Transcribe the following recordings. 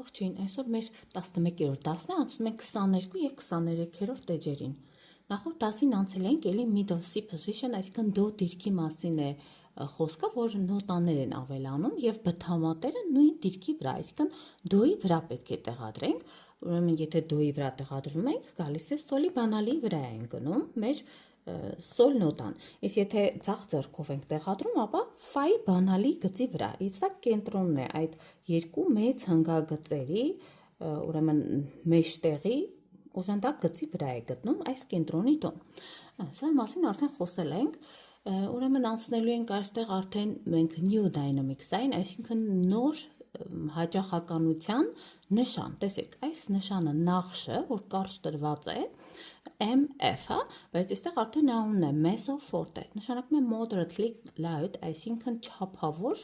Ողջույն, այսօր մեր 11-րդ դասն է, անցնում ենք 22 և 23-րդ էջերին։ Նախորդ դասին անցել ենք էլի middle C position, այսինքն դո դիրքի մասին է խոսքը, որ նոտաներ են ավելանում և բթամատերը նույն դիրքի վրա, այսինքն դոյի վրա պետք է տեղադրենք, ուրեմն եթե դոյի վրա տեղադրում ենք, գալիս է սոլի բանալի վրա են գնում մեր սոլ նոտան, իսկ եթե ձախ ձեռքով ենք տեղադրում, ապա ֆայի բանալի գծի վրա, իսկ սա կենտրոնն է այդ երկու մեծ հնգագծերի, ուրեմն մեջտեղի օժանդակ գծի վրա է գտնում այս կենտրոնի տոն։ Սրա մասին արդեն խոսել ենք, ուրեմն անցնելու ենք այստեղ արդեն մենք new dynamics-ային, այսինքն նոր հաճախականության նշան, տեսեք, այս նշանը նախշը, որ կարճ տրված է, MF, բայց այստեղ արդեն անունն է meso-forte, նշանակում է moderately loud, այսինքն չափավոր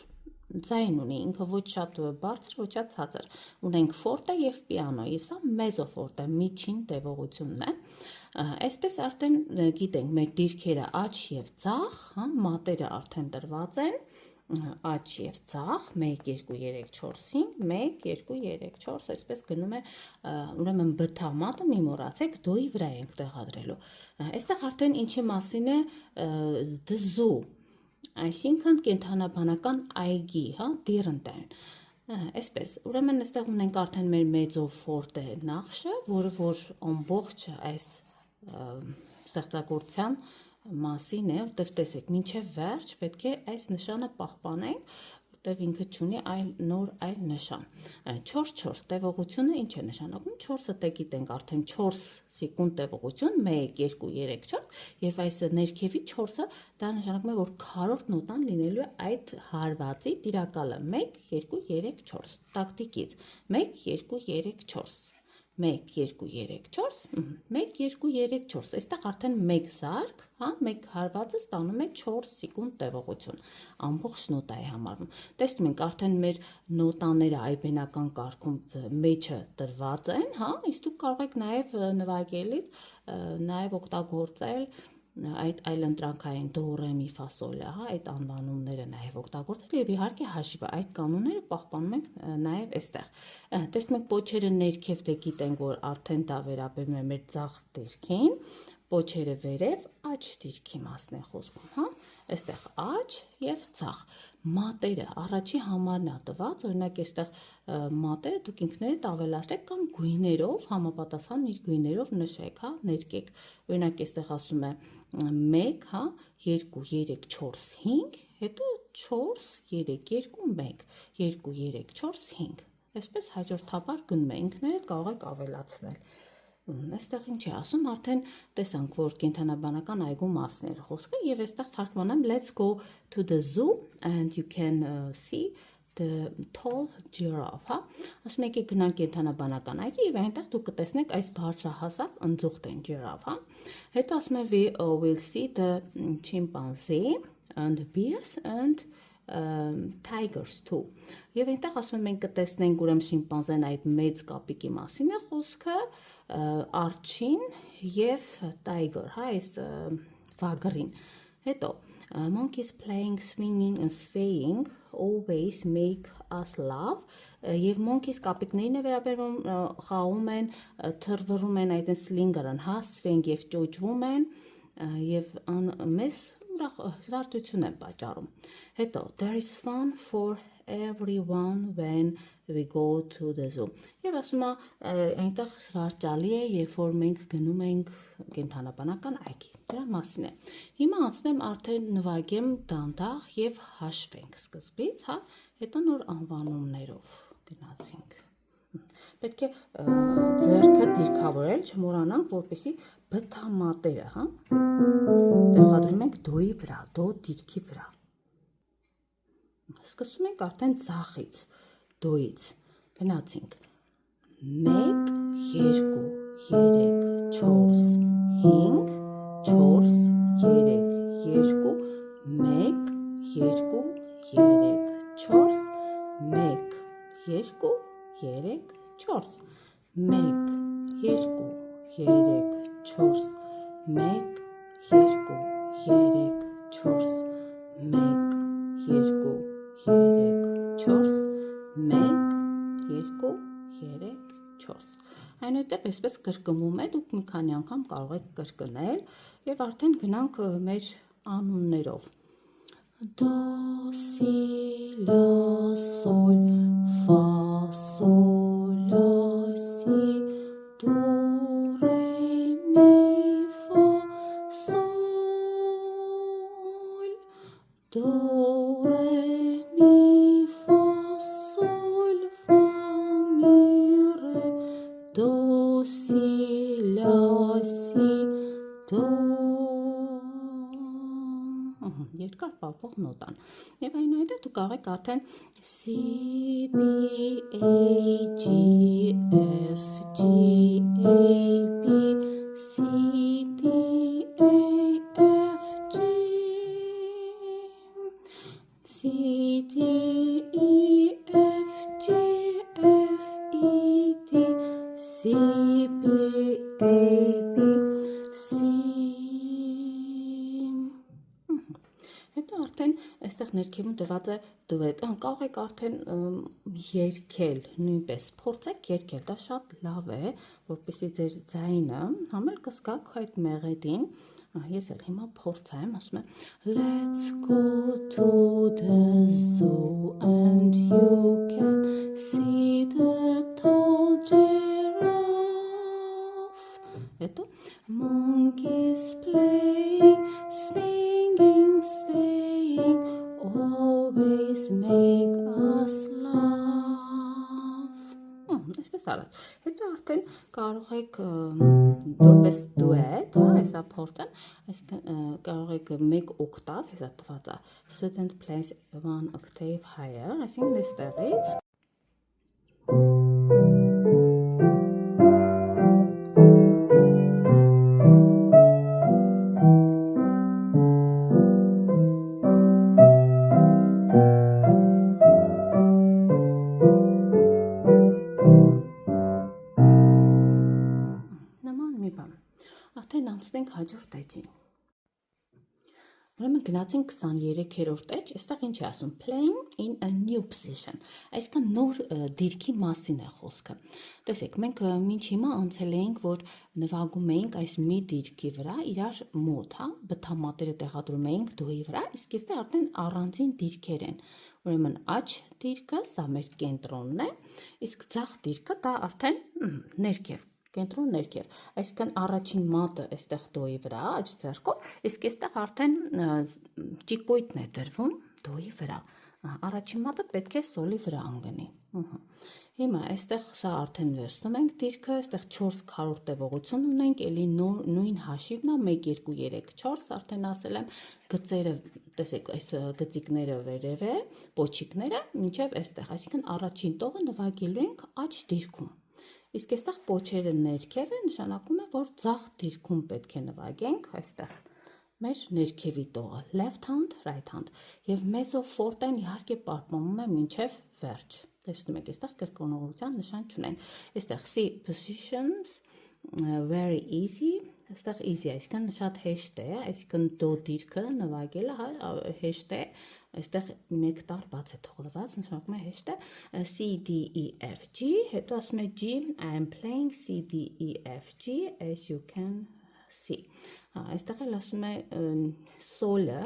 ձայն ունի, ինքը ոչ շատ բարձր, ոչ շատ ցածր, ունենք forte և piano, և սա meso-forte, միջին տևողությունն է, այսպես արդեն գիտենք, մեր դիրքերը աջ և ձախ, մատերը արդեն տրված են, աջ և ձախ, 1, 2, 3, 4, 5, 1, 2, 3, 4, այսպես գնում է, ուրեմն բթամատը մի մոռացեք, դոյի վրա ենք տեղադրելու, այստեղ արդեն ինչի մասին է դզու, այսինքն կենդանաբանական այգի, դիրընտեն, այսպես, ուրեմն այստեղ ունենք արդեն մեր մեծո-ֆորտե նախշը, որը որ ամբողջ այս ստեղծագործության մասին է, որտև տեսեք, մինչև վերջ պետք է այս նշանը պահպանենք, որտև ինքը չունի նոր այլ նշան։ 4-4 տևողությունը ինչ է նշանակում, 4-ը դե գիտենք արդեն 4 սեկունդ տևողություն, 1, 2, 3, 4, և այս ներքևի 4-ը դա նշանակում է, որ քառորդ նոտան լինելու է այդ հարվածի տիրակալը, 1, 2, 3, 4, տակտիկից, 1, 2, 3, 4, 1, 2, 3, 4, 1, 2, 3, 4, այստեղ արդեն մեկ զարկ, մեկ հարվածը ստանում է 4 սեկունդ տևողություն, ամբողջ նոտա է համարվում, տեսնում ենք արդեն մեր նոտաները այբենական կարգում մեջը տրված են, իսկ դուք կարող եք նաև նվագելից, նաև օգտագործել այդ այլընտրանքային դո, ռե, մի, ֆա, սոլը, այդ անվանումները նաև օգտագործել և իհարկե հաշիվը, այդ կանոնները պահպանում ենք նաև այստեղ։ Տեսնում եք պոչերը ներքև դե գիտենք, որ արդեն դա վերաբերում է մեր ձախ դիրքին, պոչերը վերև աջ դիրքի մասն է խոսքում, այստեղ աջ և ձախ, մատերը առաջի համարն է տված, օրինակ այստեղ մատերը դուք ինքներդ ավելացրեք կամ գույներով, համապատասխան իր գույներով նշեք, ներկեք, օրինակ այստեղ ասում է 1, 2, 3, 4, 5, հետո 4, 3, 2, 1, 2, 3, 4, 5, այսպես հաջորդաբար գնում է, ինքներդ կարող եք ավելացնել, այստեղ ինչ է ասում, արդեն տեսանք, որ կենդանաբանական այգու մասն էր խոսքը և այստեղ թարգմանեմ, let's go to the zoo and you can see the tall giraffe, ասում եք գնանք կենդանաբանական այգի և այնտեղ դուք կտեսնեք այս բարձրահասակ ընձուղտեն giraffe, հետո ասում է we will see the chimpanzee and bears and tigers too, և այնտեղ ասում ենք կտեսնենք ուրեմն շիմպանզեն այդ մեծ կապիկի մասին է խոսքը, արջին և tiger, այս վագրին, հետո monkeys playing, swinging and swaying always make us laugh, և monkeys կապիկներին է վերաբերվում, խաղում են, թռվռում են այդ սլինգերն, swing և ճոճվում են, և մեզ հրաշքություն են պատճառում, հետո there is fun for everyone when we go to the zoo, և ասում է այնտեղ հրաշալի է, երբ որ մենք գնում ենք կենդանաբանական այգի, դրա մասին է, հիմա անցնեմ արդեն նվագեմ դանդաղ և հաշվենք սկզբից, հետո նոր անվանումներով գնացինք, պետք է ձեռքը դիրքավորել, չմոռանանք, որպեսզի բթամատերը, տեղադրում ենք դոյի վրա, դո դիրքի վրա, սկսում ենք արդեն ձախից, դոյից, գնացինք, 1, 2, 3, 4, 5, 4, 3, 2, 1, 2, 3, 4, 1, 2, 3, 4, 1, 2, 3, 4, 1, 2, 3, 4, 1, 2, 3, 4, 1, 2, 3, 4 Այնուհետև այսպես կրկնվում է, դուք մի քանի անգամ կարող եք կրկնել և արդեն գնանք մեր անուններով Do, si, la, sol, fa, sol, la, si, do, re, mi, fa, sol Do, re, mi, fa, sol, fa, mi, re Do, si, la, si, do Երկար պահվող նոտան Եվ այնուհետև դուք կարող եք արդեն C, B, A, G, F, G, A, B, C, D, A, F, G C, D, E, F, G, F, E, D C, B, A, B, C Հետո արդեն այստեղ ներքևում դրված է դուետ, կարող եք արդեն երգել, նույնպես փորձեք երգել, դա շատ լավ է, որպեսզի ձեր ձայնը համել կզգաք այդ մեղեդին, ես էլ հիմա փորձեմ, ասում եմ Let's go to the zoo and you can see the tall giraffe Հետո Monkeys playing, swinging, swaying Always make us laugh Այսպես արած Հետո արդեն կարող եք որպես դուետ Այսա փորձեմ Կարող եք մեկ օկտավ Հեսա տված է Student plays one octave higher Այսինքն այստեղից Արդեն անցնենք հաջորդ էջին Ուրեմն գնացինք 23-րդ էջ, այստեղ ինչ է ասում Playing in a new position Այսքան նոր դիրքի մասին է խոսքը Տեսեք, մենք մինչ հիմա անցել էինք, որ նվագում էինք այս մի դիրքի վրա իրար մոտ, բթամատերը տեղադրում էինք դոյի վրա, իսկ այստեղ արդեն առանձին դիրքեր են Ուրեմն աջ դիրքը, սա մեր կենտրոնն է, իսկ ձախ դիրքը դա արդեն ներքև Կենտրոն ներքև, այսինքն առաջին մատը այստեղ դոյի վրա, աջ ձեռքով, իսկ այստեղ արդեն ճիկույտն է դրվում դոյի վրա, առաջին մատը պետք է սոլի վրա անգնի Հիմա այստեղ սա արդեն վերցնում ենք դիրքը, այստեղ 4 քառորդ տևողություն ունենք, էլի նույն հաշիվն է 1, 2, 3, 4, արդեն ասել եմ գծերը, տեսեք այս գծիկները վերև է, պոչիկները, մինչև այստեղ, այսինքն առաջին տողը նվագելու ենք աջ դիրքում Իսկ այստեղ պոչերը ներքև է, նշանակում է, որ ձախ դիրքում պետք է նվագենք, այստեղ մեր ներքևի տողը, left hand, right hand, և մեզով ֆորտեն իհարկե պարպանում է մինչև վերջ, տեսնում եք, այստեղ կրկնողության նշան չունենք, այստեղ see positions, very easy, այստեղ easy, այսինքն շատ հեշտ է, այսինքն դո դիրքը նվագելը հեշտ է, այստեղ մեկ տար բաց է թողնված, նշանակում է հեշտ է, C, D, E, F, G, հետո ասում է G, I am playing C, D, E, F, G, as you can see, այստեղ էլ ասում է solը,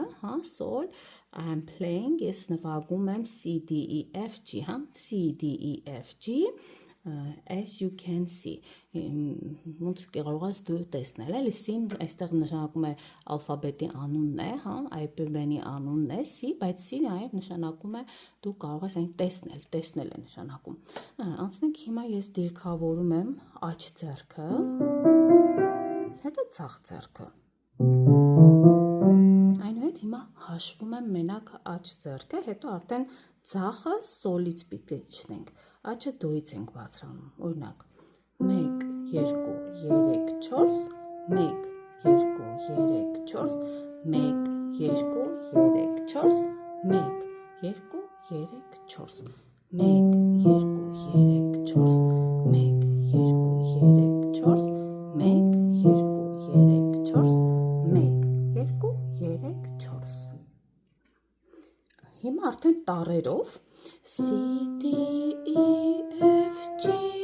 sol, I am playing, ես նվագում եմ C, D, E, F, G, C, D, E, F, G, as you can see, ոնց կարող ես դու տեսնել, էլի C-ն այստեղ նշանակում է ալֆաբետի անունն է, IPM-ի անունն է C, բայց C-ն նաև նշանակում է դու կարող ես այն տեսնել է նշանակում։ Անցնենք հիմա ես դիրքավորում եմ աջ ձեռքը, հետո ձախ ձեռքը։ Այնուհետ հիմա հաշվում եմ մենակ աջ ձեռքը, հետո արդեն ձախը սոլից պիտի իջնենք, աջը դոյից ենք բարձրանում, օրինակ 1, 2, 3, 4, 1, 2, 3, 4, 1, 2, 3, 4, 1, 2, 3, 4, 1, 2, 3, 4, 1, 2, 3, 4, 1, 2, 3, 4, 1, 2, 3, 4 Հիմա արդեն տառերով C, D, E, F, G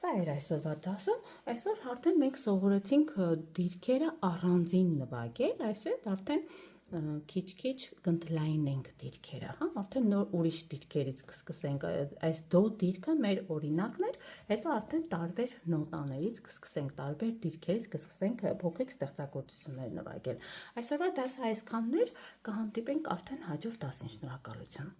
Սա էր այսօրվա դասը, այսօր արդեն մենք սովորեցինք դիրքերը առանձին նվագել, այսօր արդեն քիչ-քիչ կընդլայնենք դիրքերը, հա, արդեն նոր ուրիշ դիրքերից կսկսենք, այս դո դիրքը մեր օրինակն էր, հետո արդեն տարբեր նոտաներից կսկսենք, տարբեր դիրքերից կսկսենք փոքրիկ ստեղծագործություններ նվագել։ Այսօրվա դասը այսքանն էր, կհանդիպենք արդեն հաջորդ դասին, շնորհակալություն։